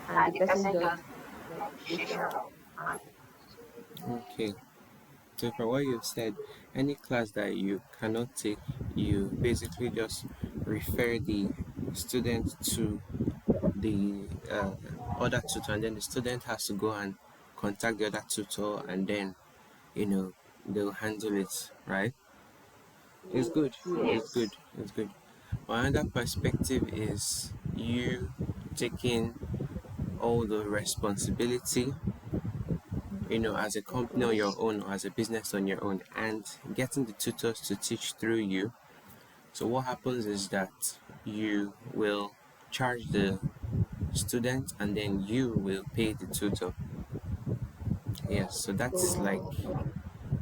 and the person does the registration. Okay. So for what you've said, any class that you cannot take, you basically just refer the student to the other tutor, and then the student has to go and contact the other tutor, and then you know they'll handle it, right? It's good. It's Yes. good. It's good. Another perspective is you taking all the responsibility, as a company on your own or as a business on your own, and getting the tutors to teach through you. So what happens is that you will charge the student and then you will pay the tutor. Yes, so that's like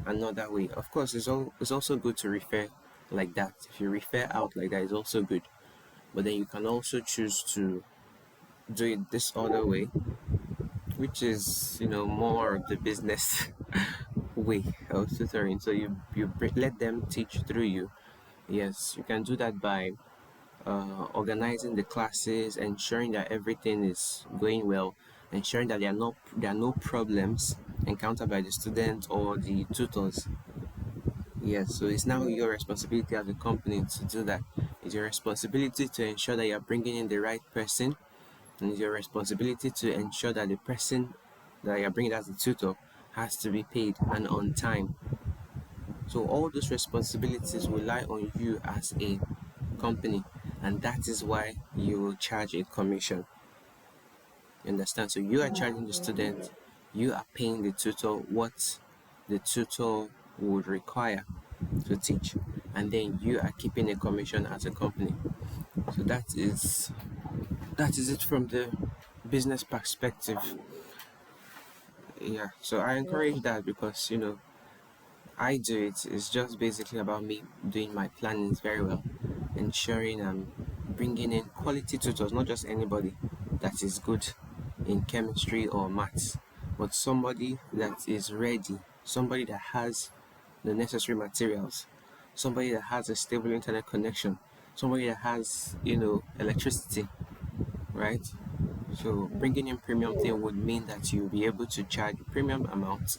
another way. Of course, it's also good to refer like that. If you refer out like that, it's also good. But then you can also choose to do it this other way, which is more of the business way of tutoring. So you let them teach through you. Yes, you can do that by organizing the classes, ensuring that everything is going well, ensuring that there are no problems encountered by the students or the tutors. Yes, so it's now your responsibility as a company to do that. It's your responsibility to ensure that you're bringing in the right person, and it's your responsibility to ensure that the person that you're bringing as a tutor has to be paid and on time. So all those responsibilities will lie on you as a company, and that is why you will charge a commission. You understand? So you are charging the student, you are paying the tutor what the tutor would require to teach, and then you are keeping a commission as a company. So that is it from the business perspective. Yeah. So I encourage that because I do it. It's just basically about me doing my plannings very well, ensuring I'm bringing in quality tutors, not just anybody that is good in chemistry or maths, but somebody that is ready, somebody that has the necessary materials, somebody that has a stable internet connection, somebody that has, electricity, right? So bringing in premium thing would mean that you'll be able to charge premium amounts,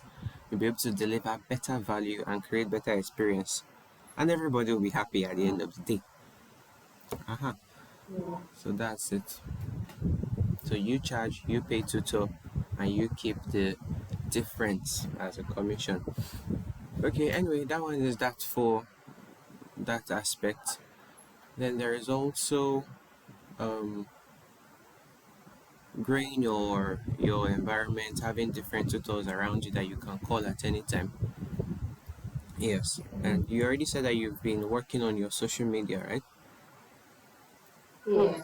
you'll be able to deliver better value and create better experience, and everybody will be happy at the end of the day. Uh-huh. So that's it. So you charge, you pay tutor, and you keep the difference as a commission. Okay, anyway, that one is that for that aspect. Then there is also um, growing your environment, having different tutors around you that you can call at any time. Yes, and you already said that you've been working on your social media, right? Yes.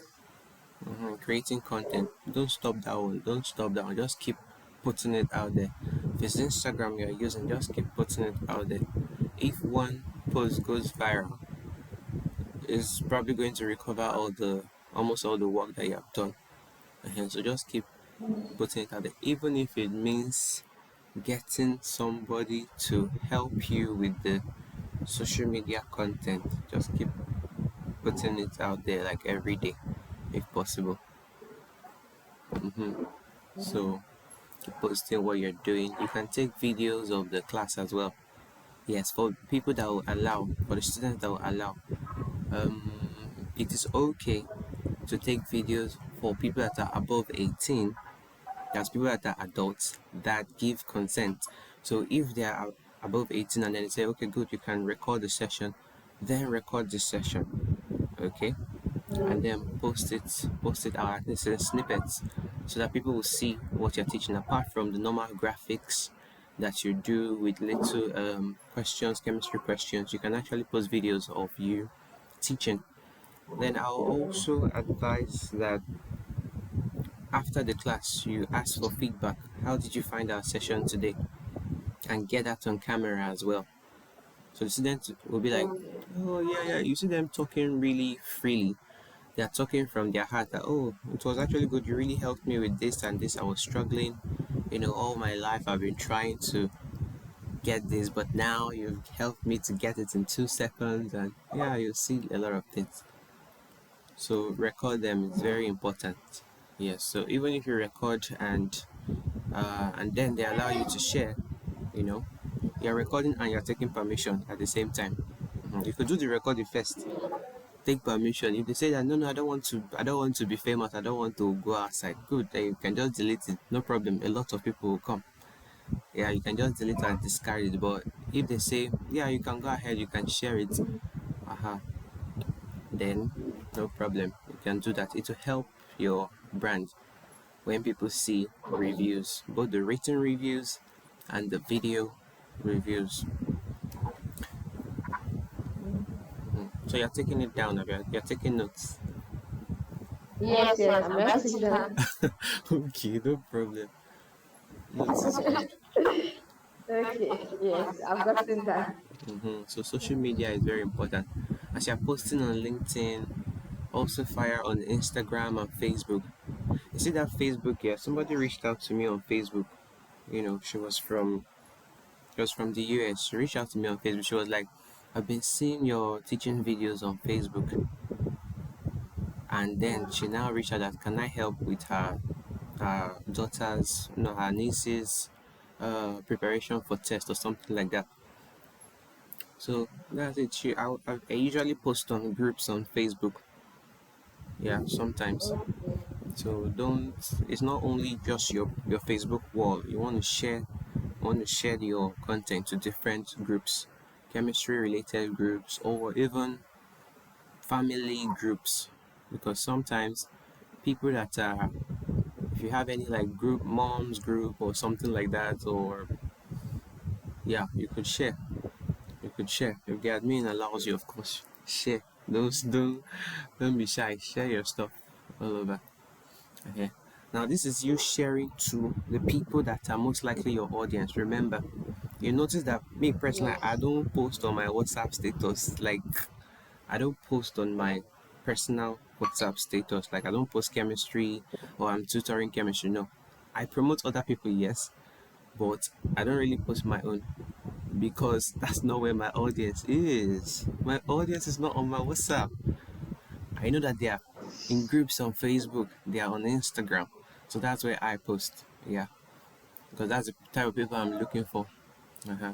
Creating content. Don't stop that one. Don't stop that one. Just keep putting it out there. If it's Instagram you're using, just keep putting it out there. If one post goes viral, it's probably going to recover almost all the work that you have done. And so just keep putting it out there, even if it means getting somebody to help you with the social media content. Just keep putting it out there like every day, if possible. So keep posting what you're doing. You can take videos of the class as well. Yes, for people that will allow, for the students that will allow. It is okay to take videos for people that are above 18. That's people that are adults that give consent. So if they are above 18 and then they say, okay, good, you can record the session, then record the session, okay, and then post it out as snippets, so that people will see what you're teaching. Apart from the normal graphics that you do with little questions, chemistry questions, you can actually post videos of you teaching. Then I'll also advise that after the class, you ask for feedback. How did you find our session today? And get that on camera as well. So the students will be like, oh, yeah, yeah. You see them talking really freely. They're talking from their heart that, oh, it was actually good. You really helped me with this and this. I was struggling. All my life I've been trying to get this, but now you've helped me to get it in 2 seconds. And yeah, you'll see a lot of things. So record them. It's very important. Yes, so even if you record and then they allow you to share, you know, you're recording and you're taking permission at the same time. You could do the recording first, take permission. If they say that no, I don't want to be famous, I don't want to go outside, good, then you can just delete it, no problem. A lot of people will come. Yeah, you can just delete and discard it. But if they say, yeah, you can go ahead, you can share it, then no problem. You can do that. It will help your brand when people see reviews, both the written reviews and the video reviews. So you're taking it down, you're taking notes. Yes, yes, I'm writing down. Okay, no problem. Notes is good. Okay, yes, I've gotten that. So social media is very important. As you're posting on LinkedIn, also fire on Instagram and Facebook. You see that Facebook? Yeah, somebody reached out to me on Facebook. You know, she was from the US. She reached out to me on Facebook. She was like, "I've been seeing your teaching videos on Facebook," and then she now reached out that can I help with her daughter's, her niece's preparation for test or something like that. So that's it. I usually post on groups on Facebook. Yeah, sometimes. Okay. So don't. It's not only just your Facebook wall. You want to share your content to different groups, chemistry related groups, or even family groups, because sometimes people that are, if you have any like group, moms group or something like that, or yeah, you could share. You could share if the admin allows you, of course. Share. Those don't be shy. Share your stuff all over. Okay. Now this is you sharing to the people that are most likely your audience. Remember, you notice that me personally, I Yes. don't post on my WhatsApp status. Like I don't post on my personal WhatsApp status. Like I don't post chemistry or I'm tutoring chemistry. No, I promote other people, yes, but I don't really post my own because that's not where my audience is. My audience is not on my WhatsApp. I know that they are in groups on Facebook, they are on Instagram. So that's where I post. Yeah. Because that's the type of people I'm looking for.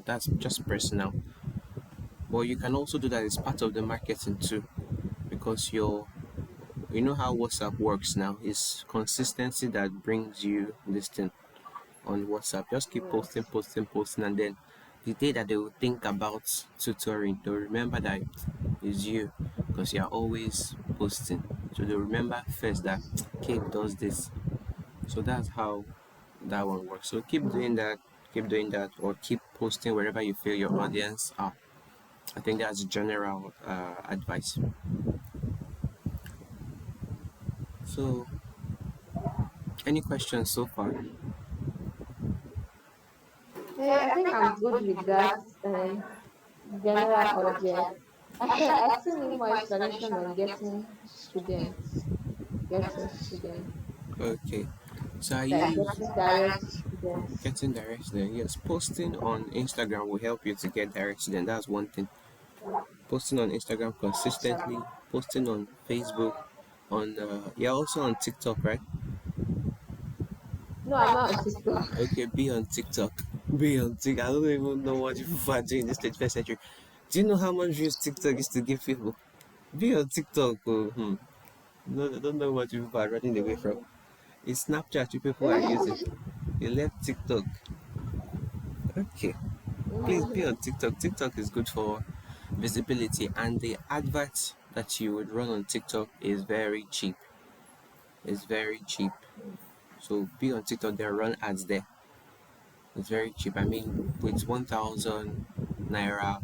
That's just personal. But you can also do that as part of the marketing too. Because you know how WhatsApp works now. It's consistency that brings you this thing on WhatsApp. Just keep posting, Yes. posting, posting, and then the day that they will think about tutoring, they'll remember that it's you because you're always posting. So they'll remember first that Kate does this. So that's how that one works. So keep doing that, or keep posting wherever you feel your audience are. I think that's general advice. So, any questions so far? Hey, I think I'm good with that general audience. I still need more explanation on getting students, Okay. So are like you getting direct students. getting direct student? Yes, posting on Instagram will help you to get direct student. That's one thing. Posting on Instagram consistently, posting on Facebook, on you're also on TikTok, right? No, I'm not on TikTok. Okay, be on TikTok. Be on TikTok. I don't even know what people are doing in this 21st century. Do you know how much views TikTok is to give people? Be on TikTok. Oh, no, I don't know what you people are running away from. It's Snapchat you people are using. You left TikTok. Okay. Please be on TikTok. TikTok is good for visibility, and the advert that you would run on TikTok is very cheap. It's very cheap. So be on TikTok. There run ads there. It's very cheap. I mean, with 1,000 naira,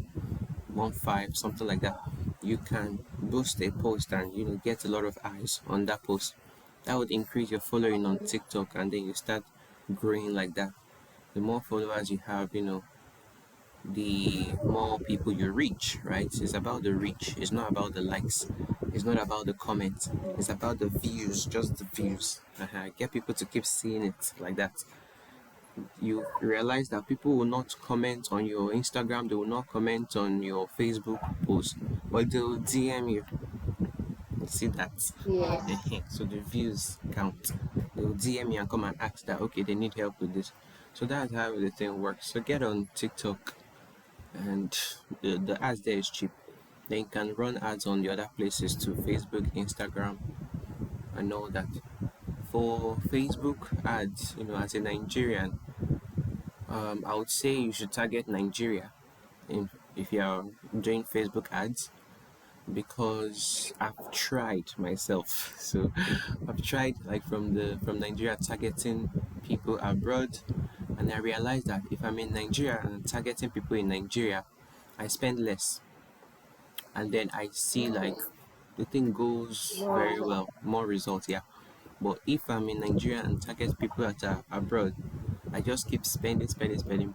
1.5, something like that, you can boost a post and get a lot of eyes on that post. That would increase your following on TikTok, and then you start growing like that. The more followers you have, the more people you reach, right? It's about the reach. It's not about the likes. It's not about the comments. It's about the views, just the views. Get people to keep seeing it like that. You realize that people will not comment on your Instagram, they will not comment on your Facebook post, but they'll DM you. You see that? Yes. So the views count. They will DM me and come and ask that, okay, they need help with this. So that's how the thing works. So get on TikTok, and the ads there is cheap. Then you can run ads on the other places too, Facebook, Instagram, and all that. For Facebook ads, as a Nigerian, I would say you should target Nigeria if you're doing Facebook ads, because I've tried myself. So I've tried, like, from Nigeria, targeting people abroad, and I realized that if I'm in Nigeria and targeting people in Nigeria, I spend less, and then I see, like, Okay. the thing goes More very result. well, more results, yeah. But if I'm in Nigeria and target people that are abroad, I just keep spending,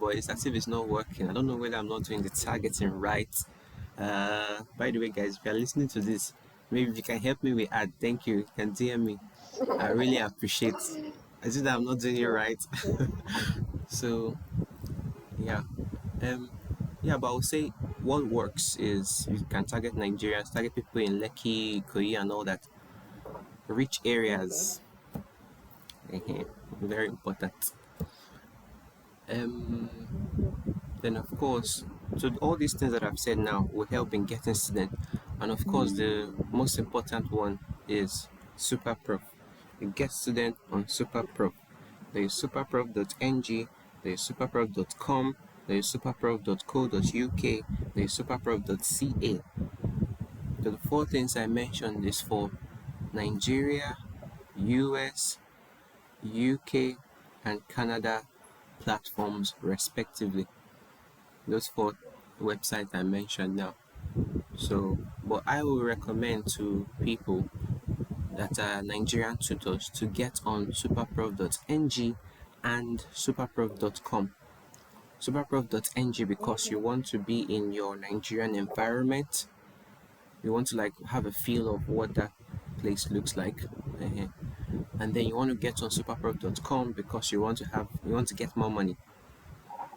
but it's as if it's not working. I don't know whether I'm not doing the targeting right. By the way, guys, if you're listening to this, maybe if you can help me with ad, thank you. You can DM me. I really appreciate. I see that I'm not doing it Yes. right. Yes. So yeah, um, yeah, but I would say what works is you can target Nigerians, target people in Lekki, Korea, and all that rich Okay. areas. Very important. Um, then of course, so all these things that I've said now will help in getting students, and of course the most important one is super prof. You get student on super prof. There is superprof.ng, there is superprof.com, there is superprof.co.uk, there is superprof.ca. So the four things I mentioned is for Nigeria, US, UK, and Canada platforms respectively. Those four websites I mentioned now. So, but I will recommend to people that are Nigerian tutors to get on superprof.ng and superprof.com. Superprof.ng because Okay. you want to be in your Nigerian environment. You want to, like, have a feel of what that place looks like. And then you want to get on superprof.com because you want to get more money.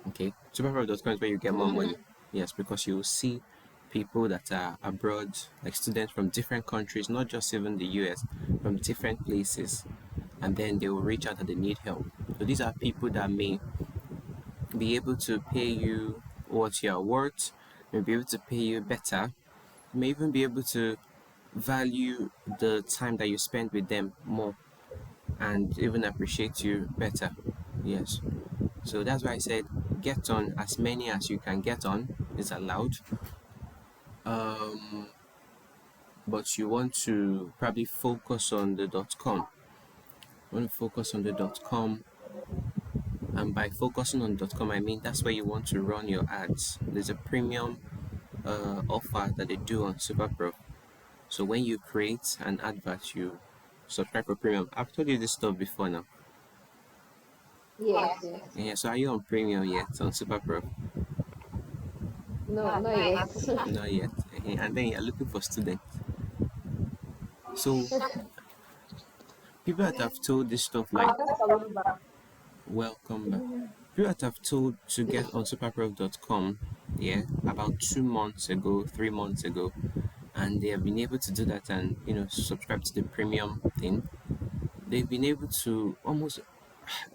Okay, superpower.com is where you get more money. Yes, because you will see people that are abroad, like students from different countries, not just even the US, from different places, and then they will reach out and they need help. So these are people that may be able to pay you what you are worth, may be able to pay you better, may even be able to value the time that you spend with them more, and even appreciate you better. Yes. So that's why I said get on as many as you can get on is allowed. Um, but you want to probably focus on the .com. You want to focus on the .com, and by focusing on .com, I mean that's where you want to run your ads. There's a premium offer that they do on SuperPro. So when you create an advert, you subscribe for premium. I've told you this stuff before now. Yes. Yes. Yeah. So are you on premium yet on SuperPro? No, not yet. Not yet. And then you're looking for students. So people that have told this stuff, like, I'll just coming back. welcome back. People that have told to get on superprof.com, yeah, about 2 months ago, 3 months ago, and they have been able to do that and subscribe to the premium thing. They've been able to almost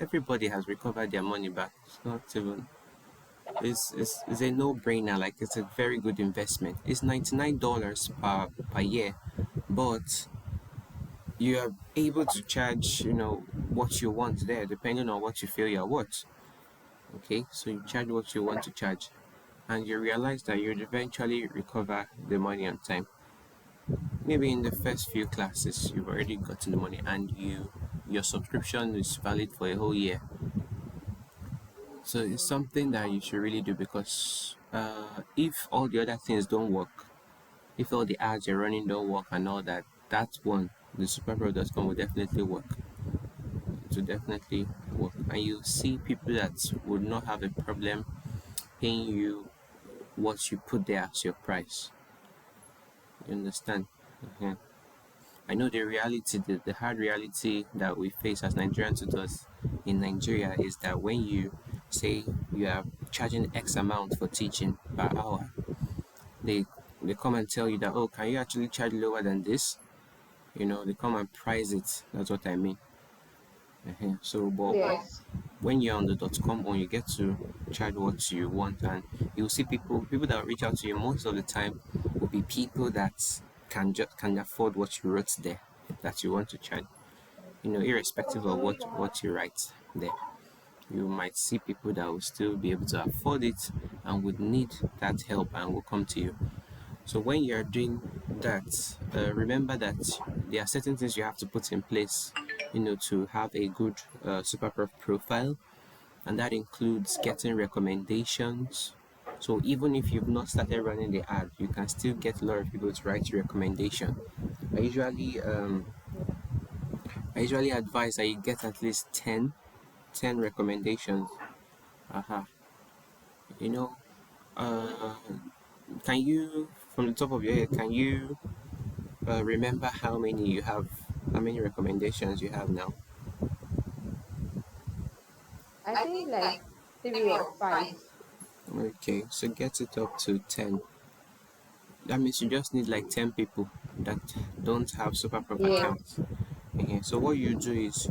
everybody has recovered their money back. It's not even it's a no-brainer. Like, it's a very good investment. It's $99 per year, but you are able to charge what you want there depending on what you feel you're worth. Okay, so you charge what you want to charge, and you realize that you'd eventually recover the money on time. Maybe in the first few classes you've already gotten the money, and your subscription is valid for a whole year. So it's something that you should really do, because if all the other things don't work, if all the ads you're running don't work and all that, that one, the superpro.com, will definitely work. To definitely work, and you see people that would not have a problem paying you what you put there as your price. You understand? Mhm. I know the reality, the hard reality that we face as Nigerian tutors in Nigeria is that when you say you are charging X amount for teaching per hour, they come and tell you that, oh, can you actually charge lower than this? They come and price it. That's what I mean. So, but Yes. when you're on the .com one, you get to charge what you want, and you'll see people that reach out to you most of the time will be people that can afford what you wrote there, that you want to charge. Irrespective of what you write there, you might see people that will still be able to afford it and would need that help and will come to you. So when you're doing that, remember that there are certain things you have to put in place, to have a good Superprof profile, and that includes getting recommendations. So even if you've not started running the ad, you can still get a lot of people to write your recommendation. I usually um, I usually advise that you get at least 10 recommendations. Aha. You know, uh, can you, from the top of your head, can you remember how many recommendations you have now? I think like 3 or 5. Okay, so get it up to 10. That means you just need like 10 people that don't have super prop Yeah. accounts. So what you do is,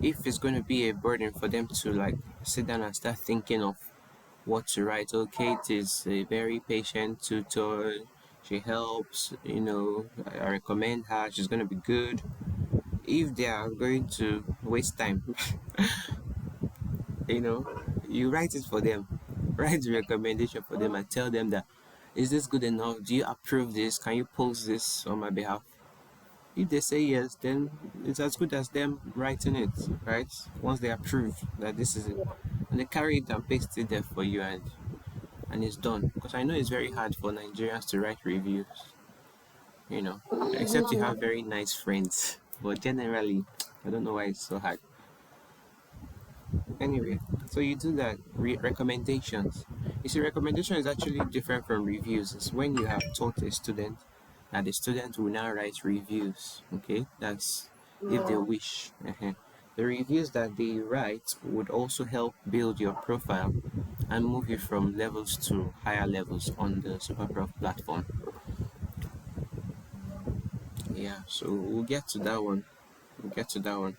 if it's going to be a burden for them to like sit down and start thinking of what to write. Okay, it is a very patient tutor. She helps, I recommend her. She's going to be good. If they are going to waste time, you know, you write it for them. Write the recommendation for them and tell them that, is this good enough? Do you approve this? Can you post this on my behalf? If they say yes, then it's as good as them writing it, right? Once they approve that this is it. And they carry it and paste it there for you, and it's done. Because I know it's very hard for Nigerians to write reviews, you know, except you have very nice friends. But generally, I don't know why it's so hard. Anyway, so you do that. Recommendations. You see, recommendation is actually different from reviews. It's when you have taught a student that the student will now write reviews. Okay, that's if they Yeah. wish. The reviews that they write would also help build your profile and move you from levels to higher levels on the Superprof platform. Yeah, so we'll get to that one. We'll get to that one.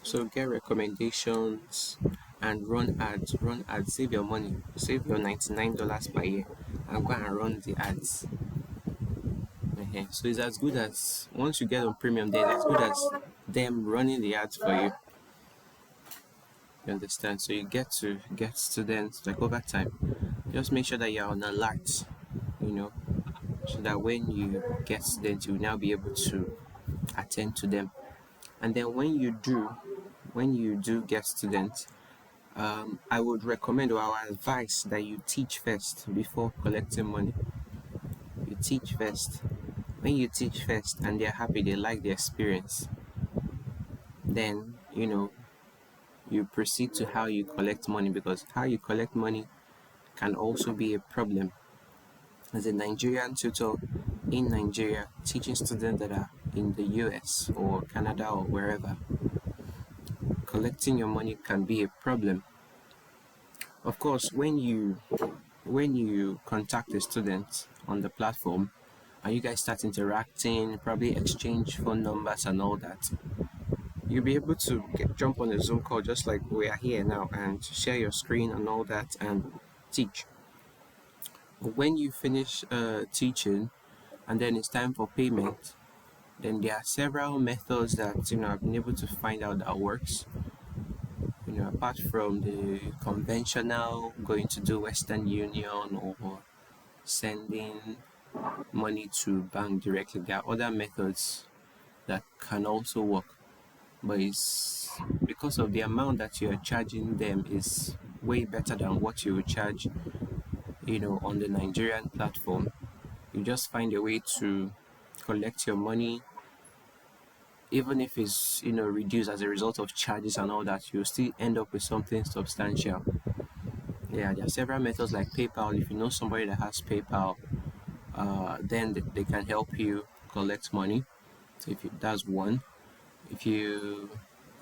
So get recommendations and run ads. Run ads. Save your money. Save your $99 per year and go and run the ads. So it's as good as, once you get on premium, then it's as good as them running the ads for you. You understand? So you get to get students like over time. Just make sure that you're on alert, you know, so that when you get students, you'll now be able to attend to them. And then when you do get students, I would recommend or I would advise that you teach first before collecting money. You teach first. When you teach first and they're happy, they like the experience, then you proceed to how you collect money, because how you collect money can also be a problem. As a Nigerian tutor in Nigeria teaching students that are in the US or Canada or wherever, collecting your money can be a problem. Of course, when you contact a student on the platform and you guys start interacting, probably exchange phone numbers and all that, you'll be able to jump on a Zoom call just like we are here now and share your screen and all that and teach. When you finish teaching and then it's time for payment, then there are several methods that I've been able to find out that works. Apart from the conventional going to do Western Union or sending money to bank directly, there are other methods that can also work. But it's because of the amount that you're charging them is way better than what you would charge, on the Nigerian platform. You just find a way to collect your money, even if it's reduced as a result of charges and all that, you still end up with something substantial. Yeah, there are several methods like PayPal. If you know somebody that has PayPal, then they can help you collect money. So that's one. If you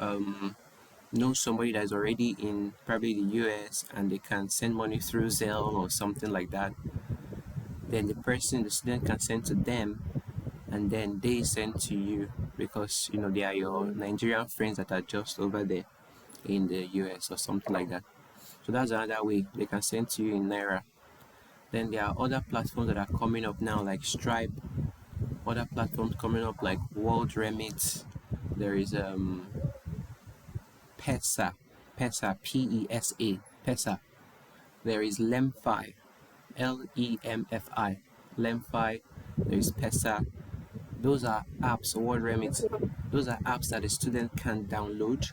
know somebody that's already in probably the US and they can send money through Zelle or something like that, then the student can send to them, and then they send to you because they are your Nigerian friends that are just over there in the US or something like that. So that's another way they can send to you in Naira. Then there are other platforms that are coming up now, like Stripe, other platforms coming up like World Remit. There is Pesa, Pesa, Pesa, Pesa. There is Lemfi, Lemfi, Lemfi. There is Pesa. Those are apps, World Remit. Those are apps that a student can download,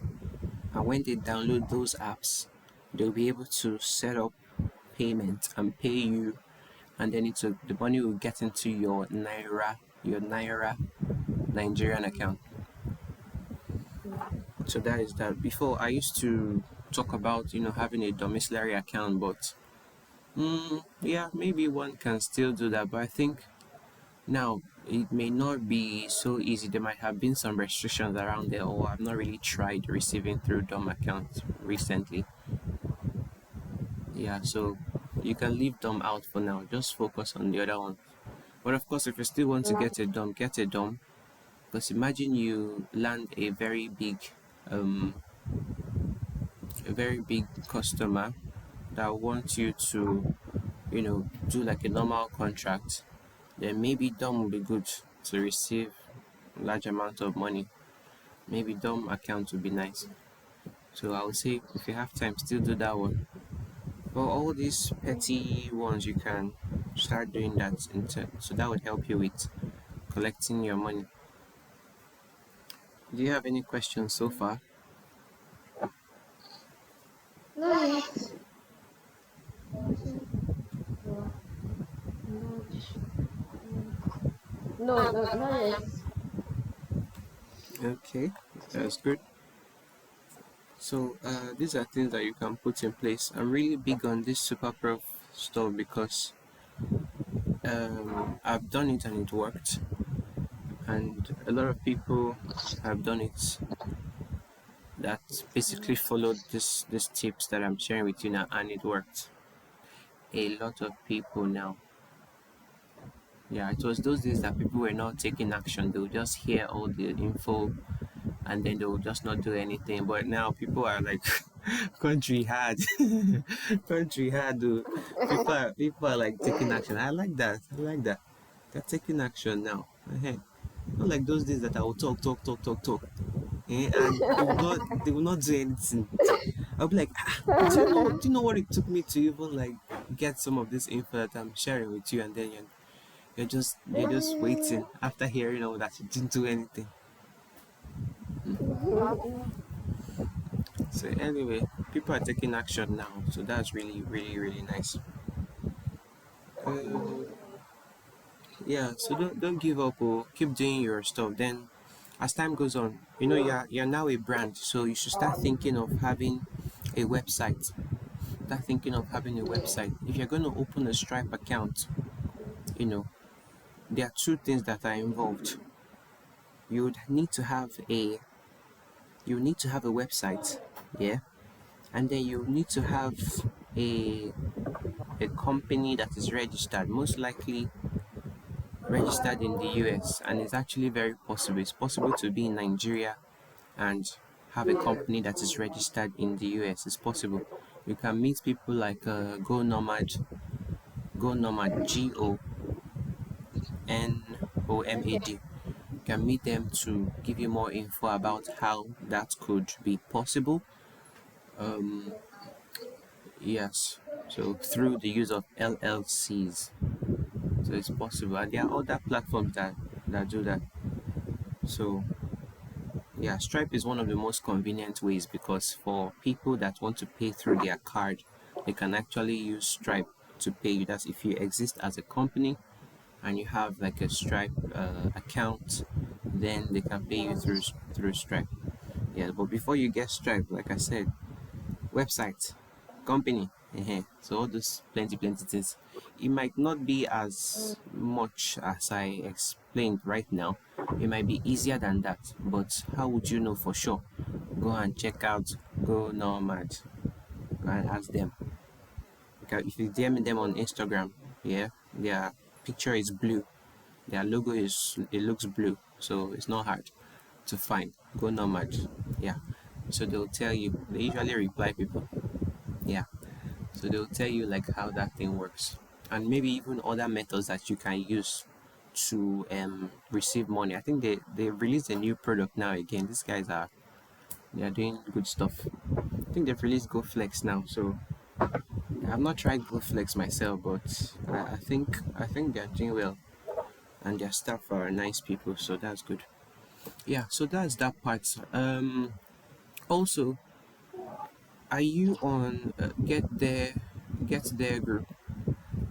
and when they download those apps, they'll be able to set up payment and pay you, and then the money will get into your Naira Nigerian account. So that is that. Before I used to talk about having a domiciliary account, but yeah, maybe one can still do that. But I think now it may not be so easy. There might have been some restrictions around there, or I've not really tried receiving through DOM accounts recently. Yeah, so you can leave DOM out for now. Just focus on the other one. But of course, if you still want to get a DOM, get a DOM. Because imagine you land um, a very big customer that wants you to, do like a normal contract. Then maybe DOM will be good to receive large amount of money. Maybe DOM account would be nice. So I would say if you have time, still do that one. But all these petty ones, you can start doing that instead. So that would help you with collecting your money. Do you have any questions so far? Not yet. No, not. No, no, not yet. Okay, that's good. So these are things that you can put in place. I'm really big on this super prof stuff because I've done it and it worked, and a lot of people have done it that basically followed these tips that I'm sharing with you now, and it worked. A lot of people now. Yeah, it was those days that people were not taking action. They would just hear all the info and then they will just not do anything. But now people are like, country hard, country hard. Dude. People are like taking action. I like that. I like that. They're taking action now. Not like those days that I will talk, talk, talk, talk, talk, and they will not do anything. I'll be like, do you know what it took me to even like get some of this info that I'm sharing with you, and then you're just waiting after hearing all that you didn't do anything. So anyway, people are taking action now, so that's really, really, really nice. Uh, yeah, so don't give up or keep doing your stuff. Then, as time goes on, you're now a brand, so you should start thinking of having a website. Start thinking of having a website. If you're going to open a Stripe account, you know there are two things that are involved. You would need to have a you need to have a website, yeah, and then you need to have a a company that is registered, most likely registered in the US, and it's actually very possible. It's possible to be in Nigeria and have a company that is registered in the US. It's possible. You can meet people like Go Nomad, GONOMAD. You can meet them to give you more info about how that could be possible. Um, yes, so through the use of LLCs, so it's possible, and there are other platforms that do that. So yeah, Stripe is one of the most convenient ways because for people that want to pay through their card, they can actually use Stripe to pay you. That's if you exist as a company and you have like a Stripe account, then they can pay you through Stripe. Yeah, but before you get Stripe, like I said, website, company, so all those plenty things. It might not be as much as I explained right now. It might be easier than that, but how would you know for sure? Go and check out Go Nomad. Go and ask them. Okay, if you DM them on Instagram, yeah, they are picture is blue. Their logo is, it looks blue, so it's not hard to find. Go Nomad. Yeah. So they'll tell you. They usually reply people. Yeah. So they'll tell you like how that thing works, and maybe even other methods that you can use to receive money. I think they released a new product now again. These guys are, they are doing good stuff. I think they've released GoFlex now. So I've not tried GoFlex myself, but I think they're doing well, and their staff are nice people. So that's good. Yeah. So that's that part. Also, are you on Get There group?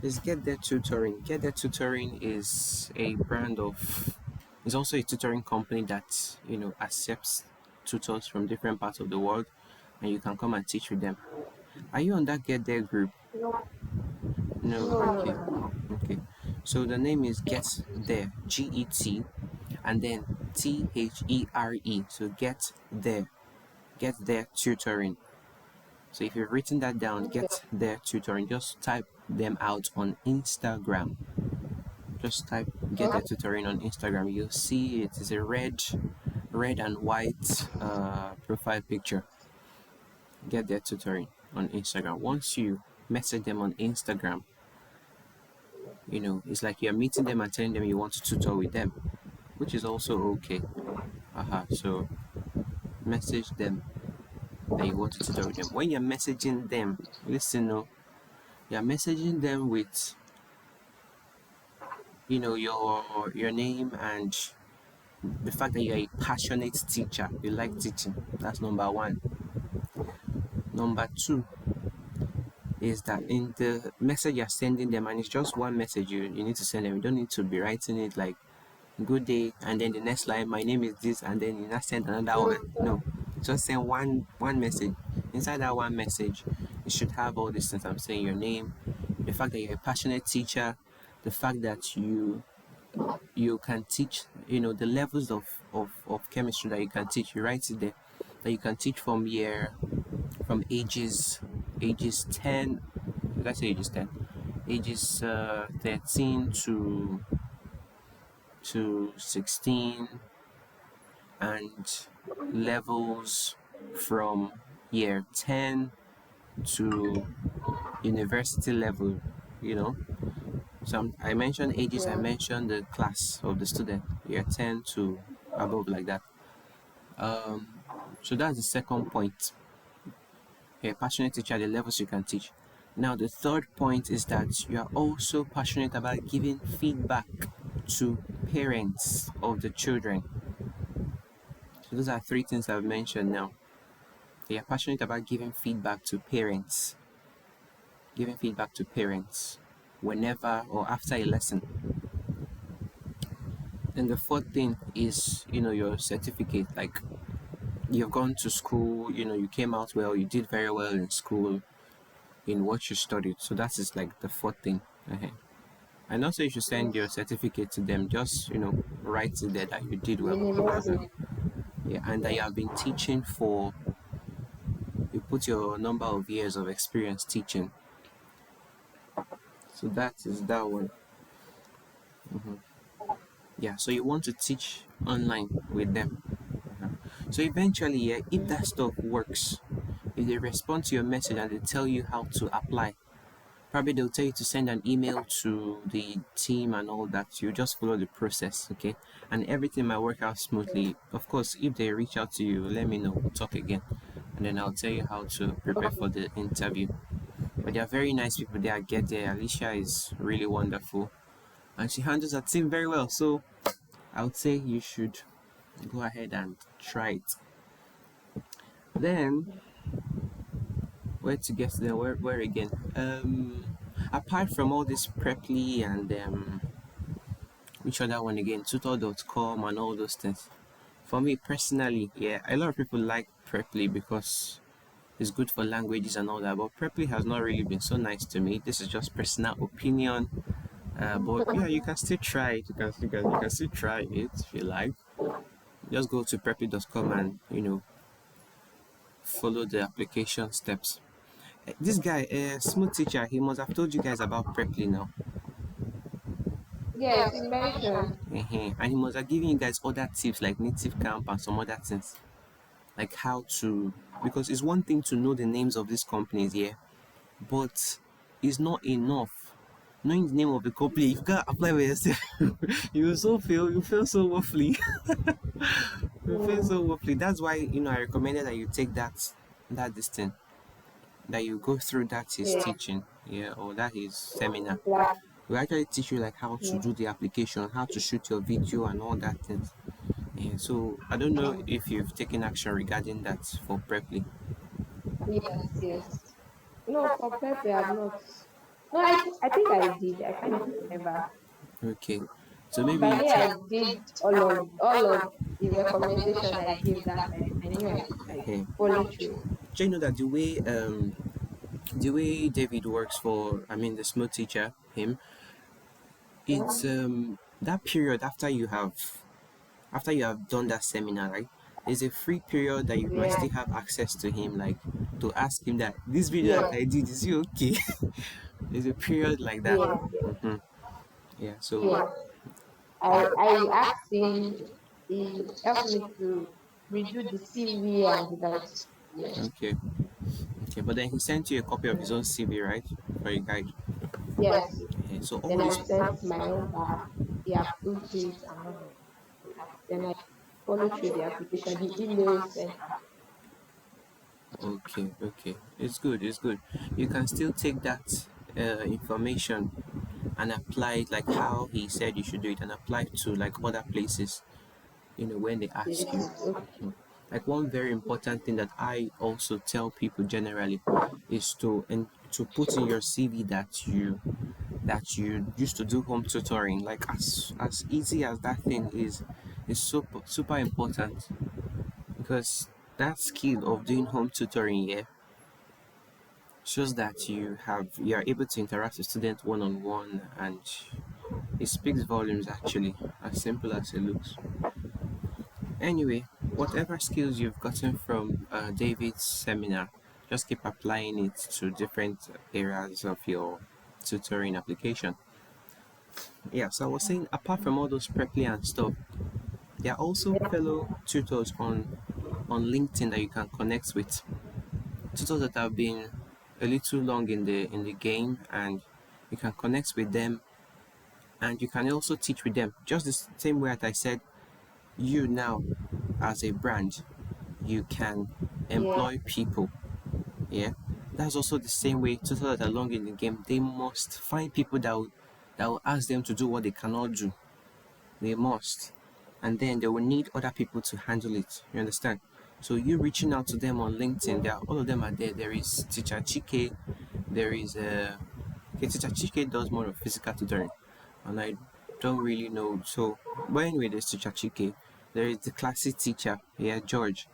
Is Get There Tutoring. Get There Tutoring is a brand of, is also a tutoring company that, accepts tutors from different parts of the world, and you can come and teach with them. Are you on that Get There group? No, No, no, okay. no, no. Okay. So the name is Get There, GET, and then THERE. So Get There Tutoring. So if you've written that down, Okay. Get There Tutoring, just type them out on Instagram. Just type Get There Tutoring on Instagram. You'll see it is a red and white profile picture. Get There Tutoring on Instagram. Once you message them on Instagram, it's like you're meeting them and telling them you want to tutor with them, which is also okay. So message them that you want to tutor with them. When you're messaging them, listen, no, you're messaging them with, your name and the fact that you're a passionate teacher. You like teaching. That's number one. Number two is that in the message you're sending them, and it's just one message you need to send them. You don't need to be writing it like good day and then the next line, my name is this, and then you not send another one. No, just send one message. Inside that one message, you should have all these things I'm saying: your name, the fact that you're a passionate teacher, the fact that you can teach, the levels of chemistry that you can teach. You write it there, that you can teach from ages 10, let's say ages 10, ages 13 to 16, and levels from year 10 to university level, you know. So I mentioned ages, I Yeah. mentioned the class of the student, year 10 to above, like that. So that's the second point. You're a passionate teacher, the levels you can teach. Now, the third point is that you are also passionate about giving feedback to parents of the children. So those are three things I've mentioned now. You're passionate about giving feedback to parents whenever or after a lesson. And the fourth thing is, your certificate. Like, you've gone to school, you came out well, you did very well in school in what you studied. So that is like the fourth thing. And also, you should send your certificate to them. Just, write it there that you did well. University. Yeah, and that you have been teaching for, you put your number of years of experience teaching. So that is that one. Yeah, so you want to teach online with them. So eventually, yeah, if that stuff works, if they respond to your message and they tell you how to apply, probably they'll tell you to send an email to the team and all that. You just follow the process, okay? And everything might work out smoothly. Of course, if they reach out to you, let me know. We'll talk again. And then I'll tell you how to prepare for the interview. But they are very nice people there. Get there. Alicia is really wonderful. And she handles her team very well. So I would say you should go ahead and try it. Then, where to get there? Where again? Apart from all this Preply and which other one again? Tutor.com and all those things. For me personally, yeah, a lot of people like Preply because it's good for languages and all that. But Preply has not really been so nice to me. This is just personal opinion. But yeah, you can still try it. You can still try it if you like. Just go to preply.com and follow the application steps. This guy, Smooth Teacher, he must have told you guys about Preply now. Yes, you mentioned. And he must have given you guys other tips like native camp and some other things, like how to, because it's one thing to know the names of these companies, yeah, but it's not enough. Knowing the name of the company, if you can't apply by yourself, you will so feel, you feel so waffly. You feel Mm, so waffly. That's why, I recommended that you take that distance, that you go through that his yeah, teaching, yeah, or that his seminar. class. We actually teach you like how to Yeah. do the application, how to shoot your video and all that things. Yeah, so I don't know if you've taken action regarding that for Preply. Yes, yes. No, for prep, I have not. No, I think I did. I can't even remember. Okay, so maybe But I you knew take. I did all of the recommendation I gave that time. I knew I Hey, followed through. do you know that the way David works for, I mean, the smooth teacher, him, it's that period after you have done that seminar, right? There's a free period that you might Yeah, still have access to him, like to ask him that this video that yeah, I did, is it okay? There's a period like that. yeah, hmm Yeah. So yeah. I asked him. He helped me to redo the CV and like, yeah, okay, okay. But then he sent you a copy of his own CV, right, for your guide. yes. Okay. So all Then I those. sent my own back. He approved it and all of that. Then I followed through the application, the email sent. Okay, okay. It's good. It's good. You can still take that information and apply it like how he said you should do it, and apply it to like other places. When they ask you. Places. Okay. Like one very important thing that I also tell people generally is to put in your CV that you used to do home tutoring. Like as easy as that thing is super super important, because that skill of doing home tutoring, yeah, shows that you are able to interact with students one on one, and it speaks volumes actually, as simple as it looks. Anyway, whatever skills you've gotten from David's seminar, just keep applying it to different areas of your tutoring application. Yeah, so I was saying, apart from all those Preply and stuff, there are also fellow tutors on LinkedIn that you can connect with. Tutors that have been a little long in the game, and you can connect with them, and you can also teach with them. Just the same way that I said, you now as a brand, you can Yeah. employ people. Yeah, that's also the same way tutors that are long in the game. They must find people that will ask them to do what they cannot do. They must, and then they will need other people to handle it. You understand? So you reaching out to them on LinkedIn, all of them are there. There is Teacher Chike. There is okay, Teacher Chike does more of physical tutoring, and I don't really know. So, but anyway, there's Teacher Chike. There is the classic teacher, yeah, George.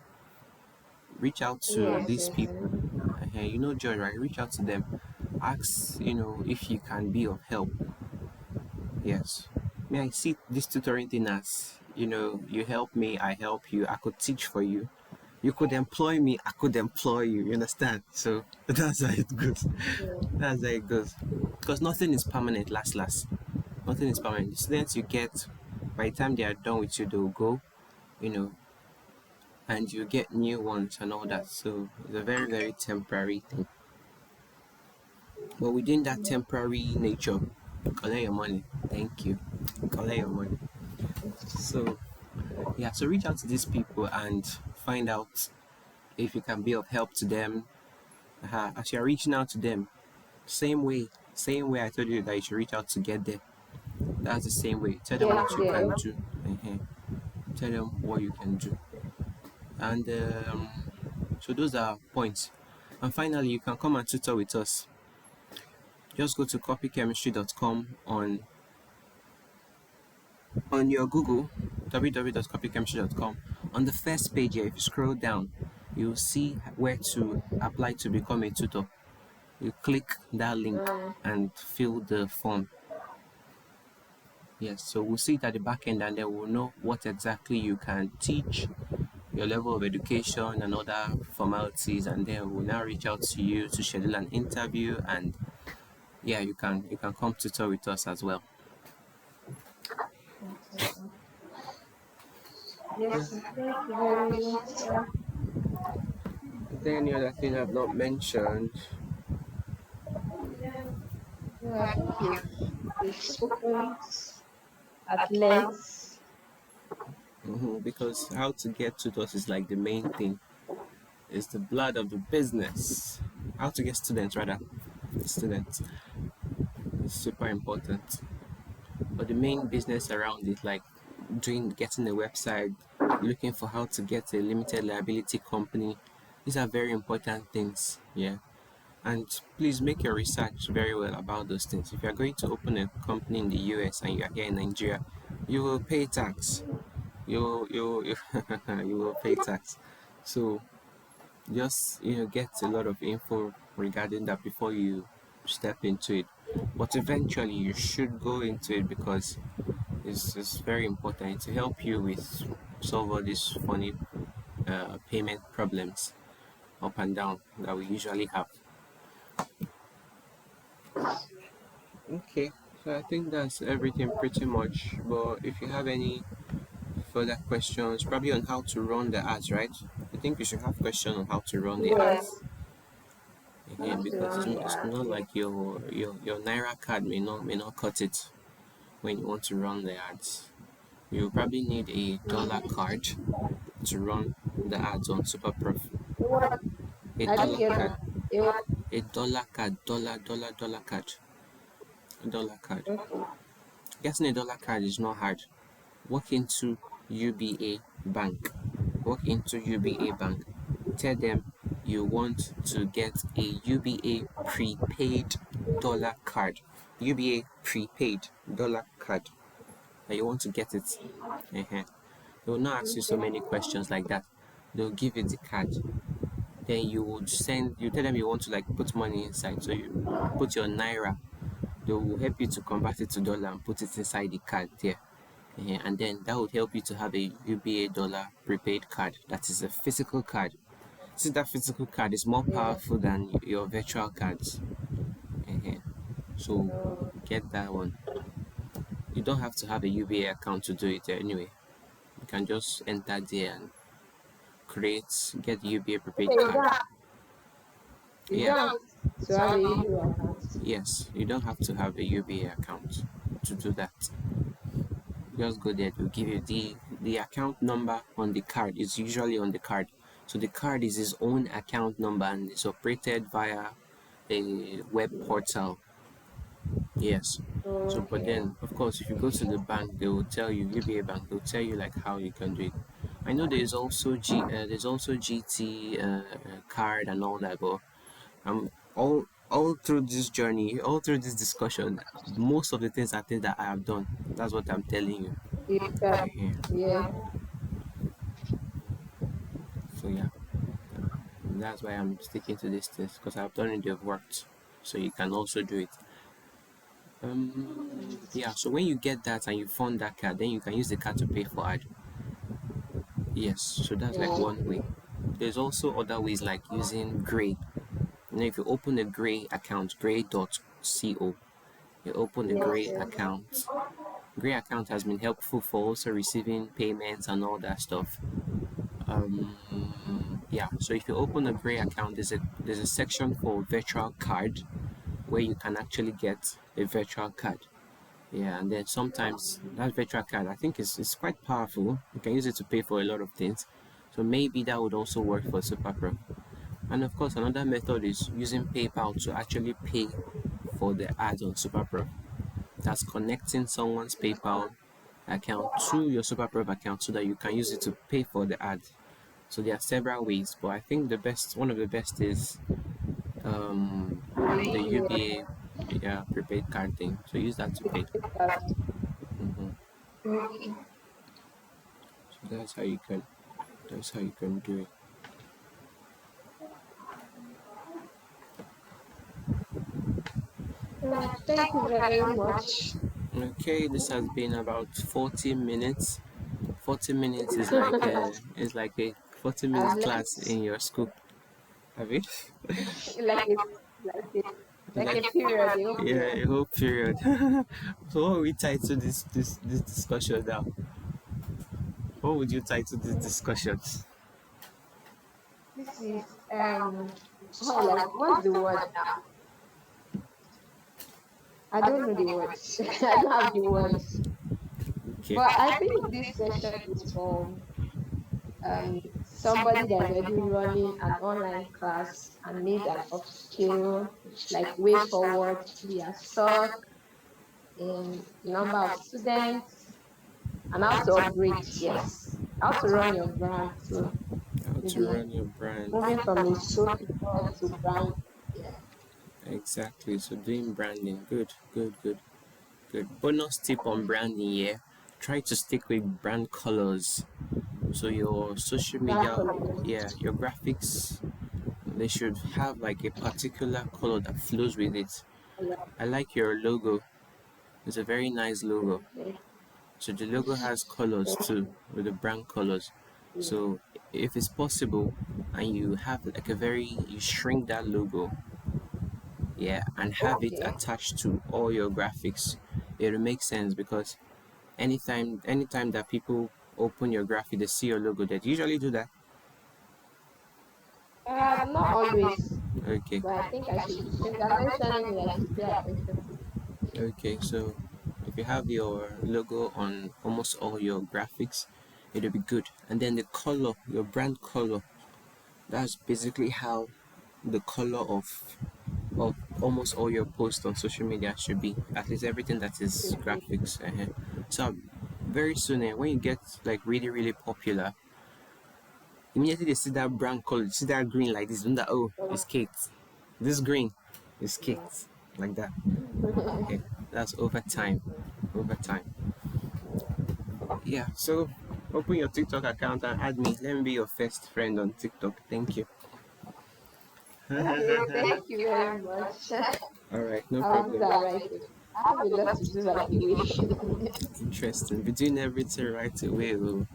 Reach out to Yes, these yes. I people. know. George, right? Reach out to them. Ask, if you can be of help. Yes. May I see this tutoring thing as, you help me, I help you, I could teach for you. You could employ me, I could employ you. You understand? So that's how it goes. Yeah. That's how it goes. Because nothing is permanent, last. Nothing is permanent. The students you get, by the time they are done with you, they'll go, you know, and you get new ones and all that. So it's a very, very temporary thing. But within that temporary nature, collect your money. Thank you. Collect your money. So yeah, so reach out to these people and find out if you can be of help to them. As you're reaching out to them, same way I told you that you should reach out to get there. That's the same way. Tell them Get what you there. can do. uh Tell them what you can do. And so those are points. And finally, you can come and tutor with us. Just go to copychemistry.com on your Google, www.copychemistry.com. On the first page here, if you scroll down, you'll see where to apply to become a tutor. You click that link Uh, and fill the form. Yes, so we'll see it at the back end, and then we'll know what exactly you can teach, your level of education, and other formalities, and then we'll now reach out to you to schedule an interview, and yeah, you can come tutor with us as well. Yes, sir. Thank you very much, sir. Is there any other thing I've not mentioned? No, I think you've spoken at length. Because how to get tutors is like the main thing. It's the blood of the business. How to get students, rather. Students is super important. But the main business around it, like getting a website, looking for how to get a limited liability company, these are very important things. Yeah. And please make your research very well about those things. If you are going to open a company in the US and you are here in Nigeria, you will pay tax. You you will pay tax. So just get a lot of info regarding that before you step into it. But eventually you should go into it because it's very important to help you with solve all these funny payment problems up and down that we usually have. Okay, so I think that's everything pretty much. But if you have any further questions, probably on how to run the ads, right? I think you should have questions on how to run the Yes, ads. how Again, to because run the it's ad. not Yes. like your Naira card may not cut it when you want to run the ads. You probably need a dollar card to run the ads on SuperProf. What? A I didn't dollar get card, that. It was a dollar card, dollar card, a dollar card. okay. Getting a dollar card is not hard. Walk into UBA Bank. Walk into UBA Bank. Tell them you want to get a UBA prepaid dollar card. UBA prepaid dollar card. And you want to get it. Uh-huh. They will not ask you so many questions like that. They'll give you the card. Then you tell them you want to like put money inside. So you put your Naira. They will help you to convert it to dollar and put it inside the card there. And then that would help you to have a UBA dollar prepaid card. That is a physical card. See, that physical card is more Yeah. powerful than your virtual cards. So So, get that one. You don't have to have a UBA account to do it anyway. You can just enter there and get the UBA prepaid okay, card. you Yeah, don't have to have a UBA account. yes, you don't have to have a UBA account to do that. Just go there, they'll give you the account number on the card. It's usually on the card. So the card is his own account number and it's operated via a web portal. Yes. So, but Okay. then, of course, if you go to the bank, they will tell you, UBA bank, they'll tell you like how you can do it. I know there's also GT card and all that, but all through this journey, all through this discussion, most of the things are things that I have done. That's what I'm telling you. You can, Yeah. yeah. So yeah, that's why I'm sticking to these things because I've done it, they've worked. So you can also do it. Yeah, so when you get that and you fund that card, then you can use the card to pay for ad. Yes, so that's like one way. There's also other ways like using Gray. If you open a Gray account, gray.co, you open the Yes, Gray yes. account. Gray account has been helpful for also receiving payments and all that stuff. Yeah, so if you open a Gray account, there's a section for virtual card where you can actually get a virtual card. Yeah, and then sometimes that virtual card, I think is quite powerful. You can use it to pay for a lot of things. So maybe that would also work for SuperPro. And of course, another method is using PayPal to actually pay for the ads on SuperPro. That's connecting someone's PayPal account to your SuperPro account so that you can use it to pay for the ad. So there are several ways, but I think one of the best is the The UBA prepaid card thing. So use that to pay. UBA. hmm Okay. So that's how you can do it. Thank you very much. Okay, this has been about 40 minutes. 40 minutes is like a 40 I've minutes learned class in your school. Have you? like like a like Like a period, the whole yeah, period. a whole period. So what will we title this discussion now? What would you title this Mm, discussion? This is how will I what's the word now? I don't know the words. I don't have the words. Okay. But I think this session is for somebody that is already running an online class and needs an upskill, like way forward. They are stuck in the number of students and how to upgrade. Yes, how to run your brand. So How to maybe run your brand. moving from a sole tutor to brand. Yeah. Exactly. So doing branding. Good, good, good, good. Bonus tip on branding, yeah. Try to stick with brand colors. So your social Brand media, color. yeah, your graphics, they should have like a particular color that flows with it. I like your logo. It's a very nice logo. Okay. So the logo has colors too, with the brand colors. So if it's possible, and you have like you shrink that logo, yeah, and have it Okay. attached to all your graphics, it'll make sense because anytime that people open your graphic, they see your logo. They usually do that. Not always, Okay. but I think I should. Since you're mentioning it, I should pay attention to it. Okay, so if you have your logo on almost all your graphics, it'll be good. And then the color, your brand color, that's basically how the color of almost all your posts on social media should be. At least everything that is graphics. So very soon, when you get like really really popular, immediately they see that brand color, see that green like this, and that oh, it's Kate. This green is Kate, like that. Okay, that's over time. Over time. Yeah, so open your TikTok account and add me. Let me be your first friend on TikTok. Thank you. Okay, thank you very much. Alright, no I'll do problem. that right away. I have a lot to do right away. Interesting. Be doing everything right away. Oh.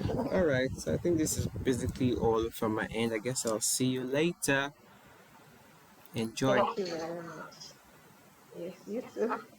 Alright, so I think this is basically all from my end. I guess I'll see you later. Enjoy. Thank you very much. Yes, you too.